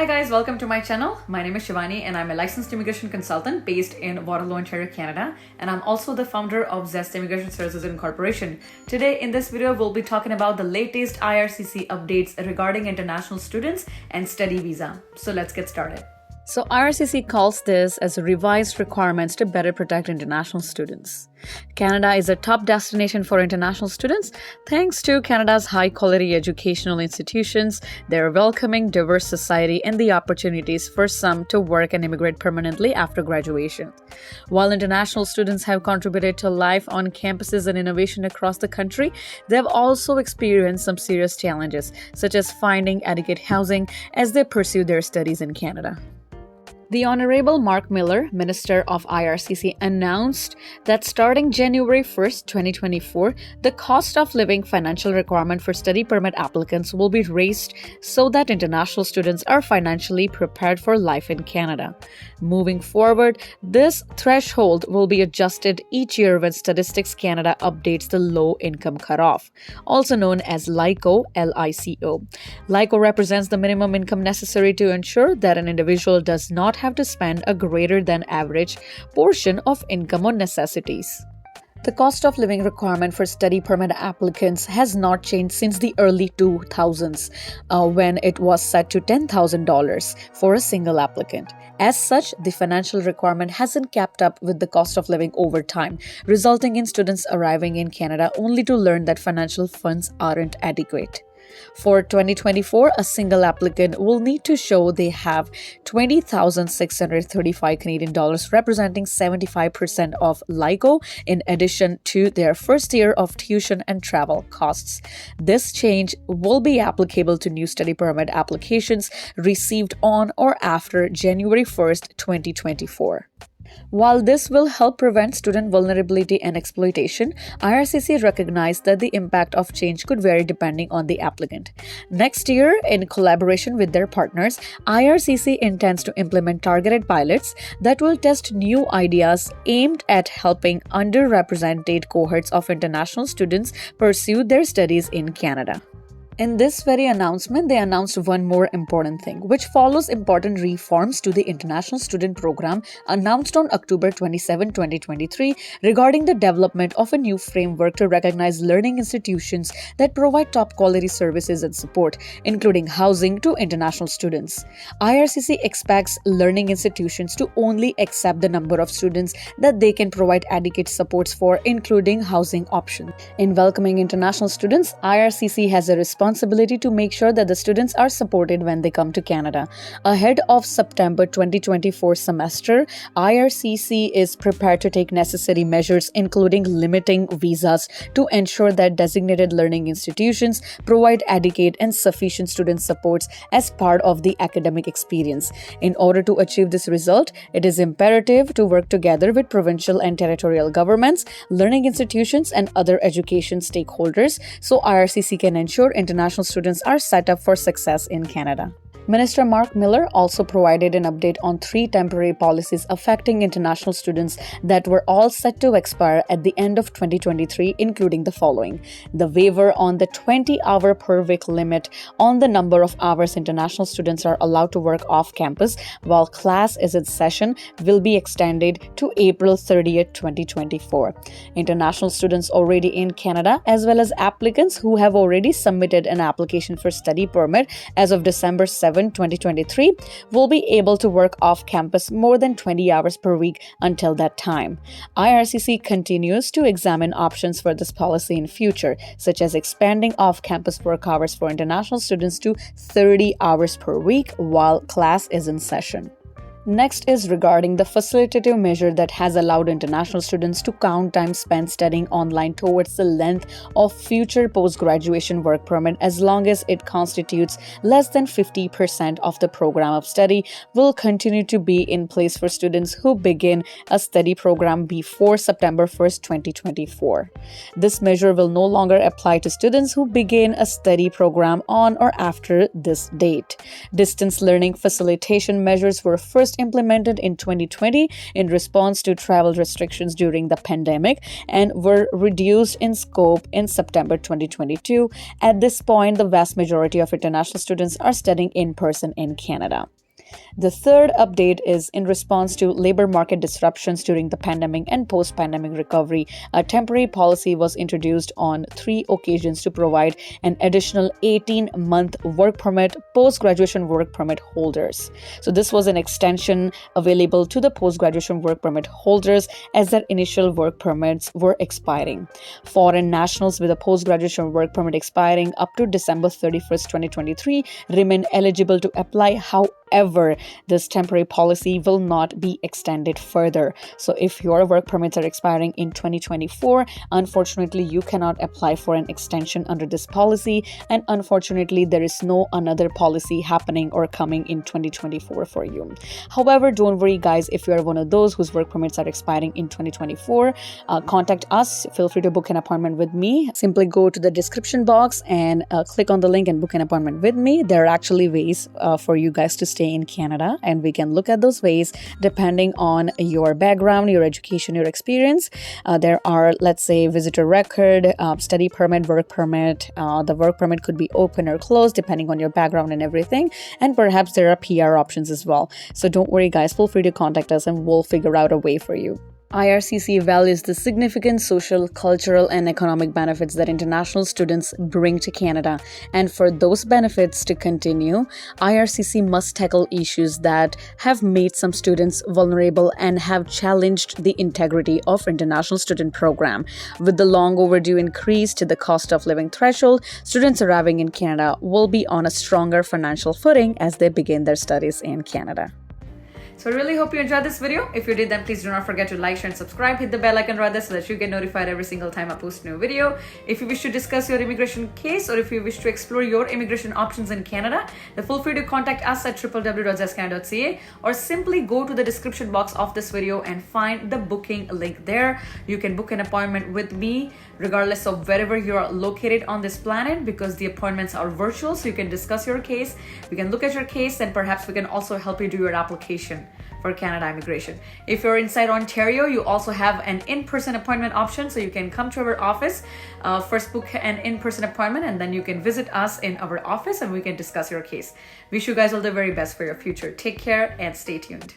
Hi guys, welcome to my channel. My name is Shivani and I'm a licensed immigration consultant based in Waterloo, Ontario, Canada. And I'm also the founder of Zest Immigration Services Incorporation. Today in this video, we'll be talking about the latest IRCC updates regarding international students and study visa. So let's get started. So IRCC calls this as revised requirements to better protect international students. Canada is a top destination for international students thanks to Canada's high-quality educational institutions, their welcoming, diverse society, and the opportunities for some to work and immigrate permanently after graduation. While international students have contributed to life on campuses and innovation across the country, they have also experienced some serious challenges, such as finding adequate housing as they pursue their studies in Canada. The Honorable Mark Miller, Minister of IRCC, announced that starting January 1st, 2024, the cost of living financial requirement for study permit applicants will be raised so that international students are financially prepared for life in Canada. Moving forward, this threshold will be adjusted each year when Statistics Canada updates the low income cutoff, also known as LICO, L-I-C-O. LICO represents the minimum income necessary to ensure that an individual does not have to spend a greater than average portion of income on necessities. The cost of living requirement for study permit applicants has not changed since the early 2000s, when it was set to $10,000 for a single applicant. As such, the financial requirement hasn't kept up with the cost of living over time, resulting in students arriving in Canada only to learn that financial funds aren't adequate. For 2024, a single applicant will need to show they have 20,635 Canadian dollars, representing 75% of LICO, in addition to their first year of tuition and travel costs. This change will be applicable to new study permit applications received on or after January 1st, 2024. While this will help prevent student vulnerability and exploitation, IRCC recognized that the impact of change could vary depending on the applicant. Next year, in collaboration with their partners, IRCC intends to implement targeted pilots that will test new ideas aimed at helping underrepresented cohorts of international students pursue their studies in Canada. In this very announcement, they announced one more important thing, which follows important reforms to the International Student Program announced on October 27, 2023, regarding the development of a new framework to recognize learning institutions that provide top-quality services and support, including housing to international students. IRCC expects learning institutions to only accept the number of students that they can provide adequate supports for, including housing options. In welcoming international students, IRCC has a responsibility to make sure that the students are supported when they come to Canada. Ahead of September 2024 semester, IRCC is prepared to take necessary measures, including limiting visas, to ensure that designated learning institutions provide adequate and sufficient student supports as part of the academic experience. In order to achieve this result, it is imperative to work together with provincial and territorial governments, learning institutions, and other education stakeholders so IRCC can ensure international students are set up for success in Canada. Minister Mark Miller also provided an update on 3 temporary policies affecting international students that were all set to expire at the end of 2023, including the following. The waiver on the 20-hour per week limit on the number of hours international students are allowed to work off campus while class is in session will be extended to April 30th, 2024. International students already in Canada, as well as applicants who have already submitted an application for study permit as of December 7, 2023, will be able to work off campus more than 20 hours per week until that time. IRCC continues to examine options for this policy in future, such as expanding off-campus work hours for international students to 30 hours per week while class is in session. Next is regarding the facilitative measure that has allowed international students to count time spent studying online towards the length of future post-graduation work permit as long as it constitutes less than 50% of the program of study will continue to be in place for students who begin a study program before September 1st, 2024. This measure will no longer apply to students who begin a study program on or after this date. Distance learning facilitation measures were first first implemented in 2020 in response to travel restrictions during the pandemic and were reduced in scope in September 2022. At this point, the vast majority of international students are studying in person in Canada. The third update is in response to labor market disruptions during the pandemic and post-pandemic recovery. A temporary policy was introduced on 3 occasions to provide an additional 18-month work permit post-graduation work permit holders. So this was an extension available to the post-graduation work permit holders as their initial work permits were expiring. Foreign nationals with a post-graduation work permit expiring up to December 31st, 2023 remain eligible to apply. However, this temporary policy will not be extended further. So if your work permits are expiring in 2024, unfortunately, you cannot apply for an extension under this policy. And unfortunately, there is no another policy happening or coming in 2024 for you. However, don't worry, guys, if you are one of those whose work permits are expiring in 2024, contact us. Feel free to book an appointment with me. Simply go to the description box and click on the link and book an appointment with me. There are actually ways for you guys to stay in Canada, and we can look at those ways depending on your background, your education, your experience. There are, let's say, visitor record, study permit, work permit. The work permit could be open or closed depending on your background and everything. And perhaps there are PR options as well. So don't worry, guys, feel free to contact us and we'll figure out a way for you. IRCC values the significant social, cultural, and economic benefits that international students bring to Canada. And for those benefits to continue, IRCC must tackle issues that have made some students vulnerable and have challenged the integrity of international student program. With the long overdue increase to the cost of living threshold, students arriving in Canada will be on a stronger financial footing as they begin their studies in Canada. So I really hope you enjoyed this video. If you did, then please do not forget to like, share, and subscribe. Hit the bell icon right there so that you get notified every single time I post a new video. If you wish to discuss your immigration case or if you wish to explore your immigration options in Canada, then feel free to contact us at www.zscan.ca or simply go to the description box of this video and find the booking link there. You can book an appointment with me regardless of wherever you are located on this planet, because the appointments are virtual, so you can discuss your case, we can look at your case, and perhaps we can also help you do your application for Canada immigration. If you're inside Ontario, you also have an in-person appointment option, so you can come to our office, first book an in-person appointment, and then you can visit us in our office and we can discuss your case. Wish you guys all the very best for your future. Take care and stay tuned.